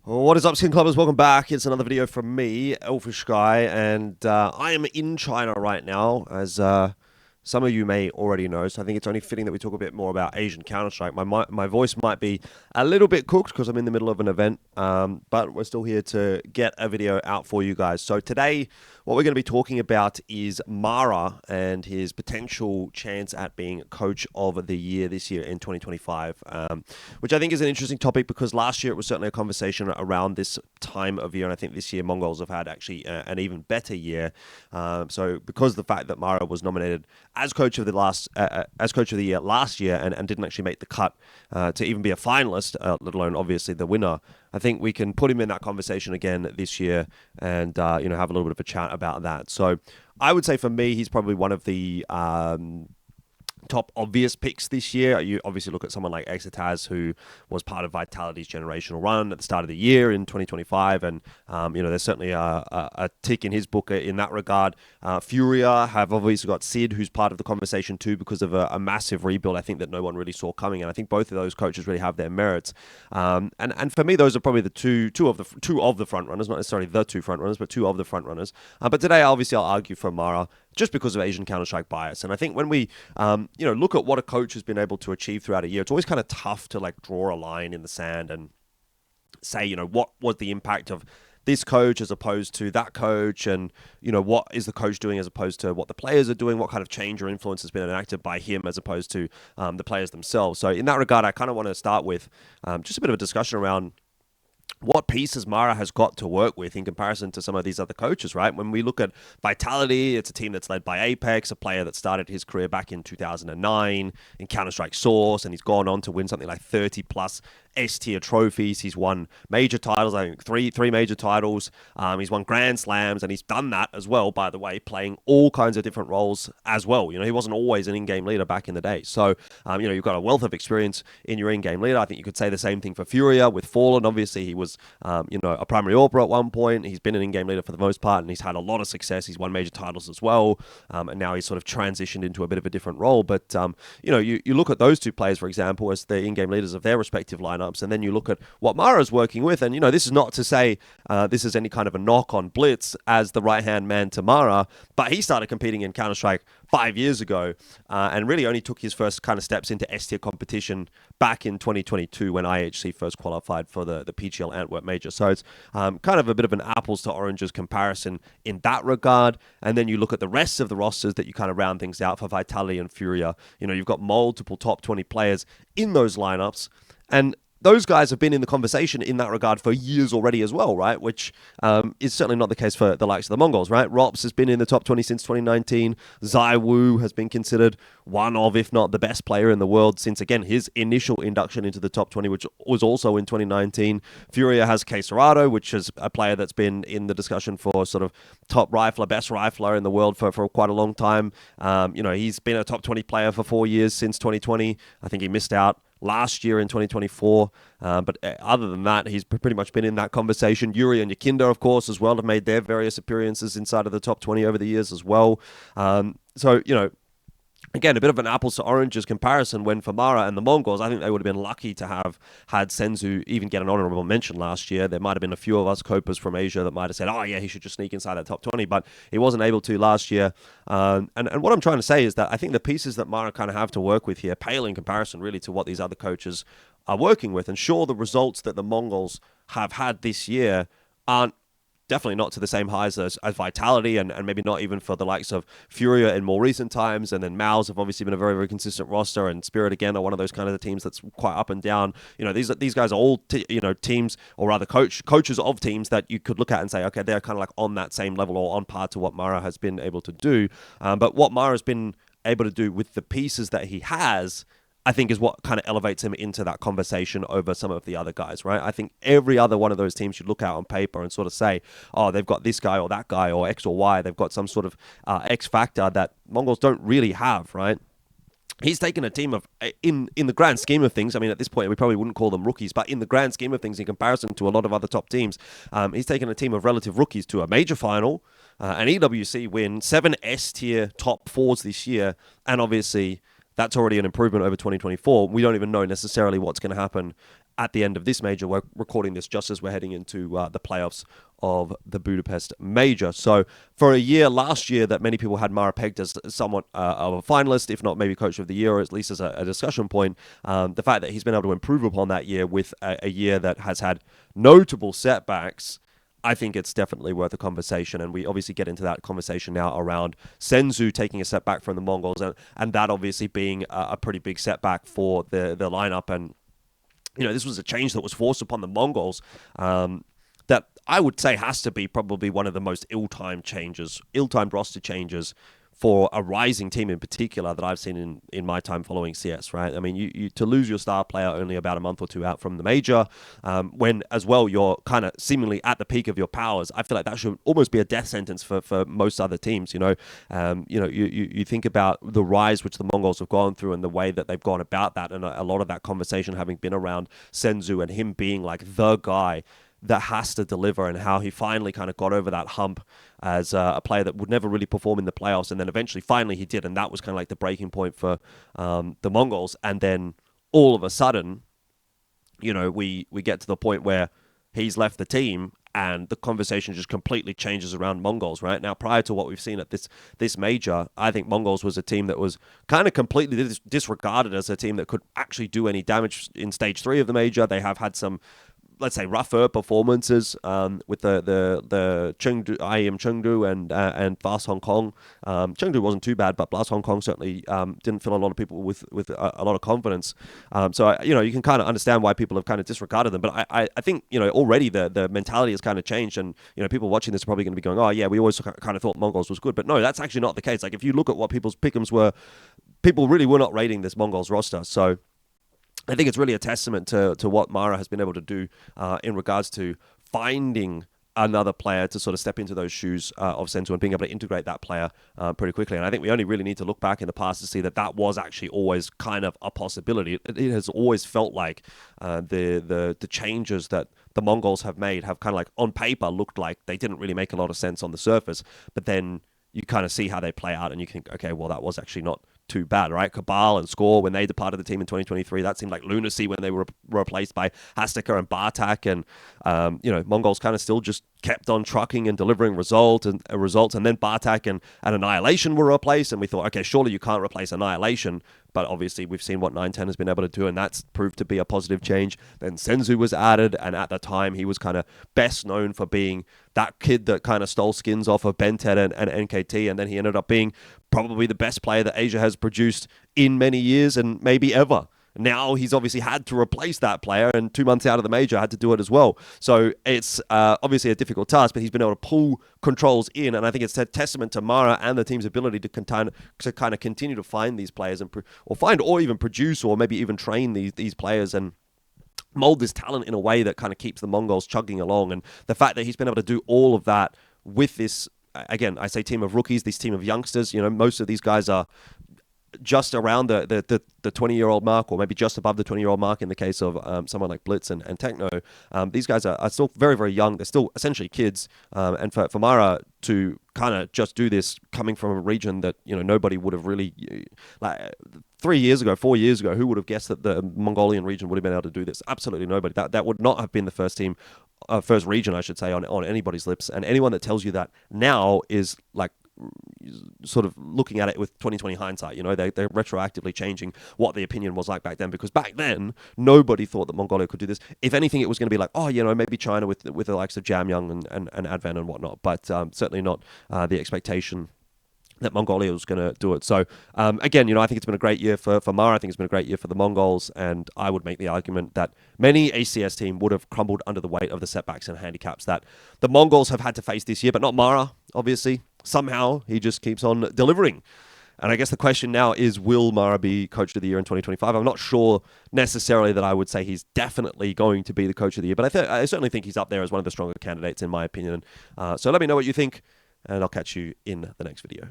What is up, SkinClubbers? Welcome back. It's another video from me, Elfishguy, and I am in China right now, as some of you may already know, so I think it's only fitting that we talk a bit more about Asian Counter-Strike. My voice might be a little bit cooked because I'm in the middle of an event, but we're still here to get a video out for you guys. So today, what we're going to be talking about is Maaraa and his potential chance at being Coach of the Year this year in 2025, which I think is an interesting topic because last year it was certainly a conversation around this time of year, and I think this year MongolZ have had actually an even better year. So because of the fact that Maaraa was nominated as Coach of the Year last year and didn't actually make the cut to even be a finalist, let alone obviously the winner, I think we can put him in that conversation again this year and have a little bit of a chat about that. So I would say for me, he's probably one of the top obvious picks this year. You obviously look at someone like Exitaz, who was part of Vitality's generational run at the start of the year in 2025, and there's certainly a tick in his book in that regard. FURIA have obviously got Sid, who's part of the conversation too because of a massive rebuild I think that no one really saw coming, and I think both of those coaches really have their merits. And for me, those are probably the two of the front runners, not necessarily the two front runners, but two of the front runners. But today, obviously, I'll argue for Maaraa just because of Asian Counter-Strike bias. And I think when we look at what a coach has been able to achieve throughout a year, it's always kind of tough to draw a line in the sand and say, what was the impact of this coach as opposed to that coach, and what is the coach doing as opposed to what the players are doing, what kind of change or influence has been enacted by him as opposed to the players themselves. So in that regard, I kind of want to start with just a bit of a discussion around what pieces Maaraa has got to work with in comparison to some of these other coaches, right? When we look at Vitality, it's a team that's led by Apex, a player that started his career back in 2009 in Counter-Strike Source, and he's gone on to win something like 30 plus S-tier trophies. He's won major titles, I think three major titles. He's won Grand Slams, and he's done that as well, by the way, playing all kinds of different roles as well. He wasn't always an in-game leader back in the day. So, you've got a wealth of experience in your in-game leader. I think you could say the same thing for FURIA with Fallen. Obviously, he was a primary AWPer at one point. He's been an in-game leader for the most part, and he's had a lot of success. He's won major titles as well, and now he's sort of transitioned into a bit of a different role. But, you look at those two players, for example, as the in-game leaders of their respective lineups, and then you look at what Maaraa's working with, and, this is not to say this is any kind of a knock on Blitz as the right-hand man to Maaraa, but he started competing in Counter-Strike 5 years ago, and really only took his first kind of steps into S-tier competition back in 2022 when IHC first qualified for the PGL Antwerp Major. So it's kind of a bit of an apples to oranges comparison in that regard. And then you look at the rest of the rosters that you kind of round things out for Vitality and FURIA. You've got multiple top 20 players in those lineups, and those guys have been in the conversation in that regard for years already as well, right? Which is certainly not the case for the likes of the Mongols, right? Rops has been in the top 20 since 2019. ZywOo has been considered one of, if not the best player in the world since, again, his initial induction into the top 20, which was also in 2019. FURIA has K-Serato, which is a player that's been in the discussion for sort of top rifler, best rifler in the world for quite a long time. He's been a top 20 player for 4 years since 2020. I think he missed out last year in 2024, but other than that, he's pretty much been in that conversation. Yuri and Yakinda, of course, as well, have made their various appearances inside of the top 20 over the years as well. Again, a bit of an apples to oranges comparison when for Maaraa and the Mongols, I think they would have been lucky to have had Senzu even get an honorable mention last year. There might have been a few of us copers from Asia that might have said, oh yeah, he should just sneak inside that top 20, but he wasn't able to last year. And what I'm trying to say is that I think the pieces that Maaraa kind of have to work with here pale in comparison really to what these other coaches are working with. And sure, the results that the Mongols have had this year aren't definitely not to the same highs as Vitality, and maybe not even for the likes of FURIA in more recent times. And then MongolZ have obviously been a very, very consistent roster, and Spirit again are one of those kind of teams that's quite up and down. These guys are all teams, or rather coaches of teams that you could look at and say, okay, they're kind of like on that same level or on par to what Maaraa has been able to do. But what Maaraa has been able to do with the pieces that he has, I think, is what kind of elevates him into that conversation over some of the other guys, right? I think every other one of those teams should look out on paper and sort of say, oh, they've got this guy or that guy or X or Y. They've got some sort of X factor that Mongols don't really have, right? He's taken a team of, in the grand scheme of things, I mean, at this point, we probably wouldn't call them rookies, but in the grand scheme of things, in comparison to a lot of other top teams, he's taken a team of relative rookies to a major final, an EWC win, 7 S-tier top 4s this year, and obviously that's already an improvement over 2024. We don't even know necessarily what's going to happen at the end of this major. We're recording this just as we're heading into the playoffs of the Budapest Major. So for a year last year that many people had Maaraa pegged as somewhat of a finalist, if not maybe coach of the year, or at least as a discussion point, the fact that he's been able to improve upon that year with a year that has had notable setbacks, I think it's definitely worth a conversation. And we obviously get into that conversation now around Senzu taking a step back from the Mongols, and that obviously being a pretty big setback for the lineup. And this was a change that was forced upon the Mongols that I would say has to be probably one of the most ill-timed roster changes for a rising team in particular that I've seen in my time following CS, right? I mean, you to lose your star player only about a month or two out from the major, when as well you're kind of seemingly at the peak of your powers, I feel like that should almost be a death sentence for most other teams. You think about the rise which the Mongols have gone through and the way that they've gone about that, and a lot of that conversation having been around Senzu and him being like the guy that has to deliver, and how he finally kind of got over that hump as a player that would never really perform in the playoffs, and then eventually finally he did, and that was kind of like the breaking point for the Mongols. And then all of a sudden, we get to the point where he's left the team and the conversation just completely changes around Mongols. Right now, prior to what we've seen at this major, I think Mongols was a team that was kind of completely disregarded as a team that could actually do any damage in stage 3 of the major. They have had some, let's say, rougher performances with the Chengdu, IEM Chengdu and Blast Hong Kong. Chengdu wasn't too bad, but Blast Hong Kong certainly didn't fill a lot of people with a lot of confidence. So you can kind of understand why people have kind of disregarded them. But I think already the mentality has kind of changed, and people watching this are probably going to be going, oh yeah, we always kind of thought Mongols was good, but no, that's actually not the case. Like, if you look at what people's pick'ems were, people really were not rating this Mongols roster. So I think it's really a testament to what Maaraa has been able to do in regards to finding another player to sort of step into those shoes of Senzu and being able to integrate that player pretty quickly. And I think we only really need to look back in the past to see that was actually always kind of a possibility. It has always felt like the changes that the Mongols have made have kind of like on paper looked like they didn't really make a lot of sense on the surface, but then you kind of see how they play out and you think, okay, well, that was actually not too bad, right? Cabal and Score, when they departed the team in 2023, that seemed like lunacy when they were replaced by Hastika and Bartak, and Mongols kind of still just kept on trucking and delivering results, and then Bartak and Annihilation were replaced, and we thought, okay, surely you can't replace Annihilation, but obviously we've seen what 910 has been able to do, and that's proved to be a positive change. Then Senzu was added, and at the time he was kind of best known for being that kid that kind of stole skins off of Bentet and NKT, and then he ended up being probably the best player that Asia has produced in many years and maybe ever. Now he's obviously had to replace that player, and 2 months out of the major had to do it as well. So it's obviously a difficult task, but he's been able to pull controls in, and I think it's a testament to Maaraa and the team's ability to kind of continue to find these players or even produce or maybe even train these players and mold this talent in a way that kind of keeps the Mongols chugging along. And the fact that he's been able to do all of that with this, again, I say team of rookies, this team of youngsters, most of these guys are just around the 20-year-old mark, or maybe just above the 20-year-old mark in the case of someone like Blitz and Techno. These guys are still very, very young. They're still essentially kids. And for Maaraa to kind of just do this coming from a region that, nobody would have really, like 4 years ago, who would have guessed that the Mongolian region would have been able to do this? Absolutely nobody. That would not have been the first region, I should say, on anybody's lips. And anyone that tells you that now is like sort of looking at it with 2020 hindsight. They're retroactively changing what the opinion was like back then, because back then nobody thought that Mongolia could do this. If anything, it was going to be like, maybe China with the likes of Jamyang and Advan and whatnot, but certainly not the expectation that Mongolia was going to do it. So again, I think it's been a great year for Maaraa. I think it's been a great year for the Mongols, and I would make the argument that many ACS team would have crumbled under the weight of the setbacks and handicaps that the Mongols have had to face this year, but not Maaraa, obviously. Somehow he just keeps on delivering. And I guess the question now is, will Maaraa be Coach of the Year in 2025? I'm not sure necessarily that I would say he's definitely going to be the Coach of the Year, but I certainly think he's up there as one of the stronger candidates in my opinion. So let me know what you think, and I'll catch you in the next video.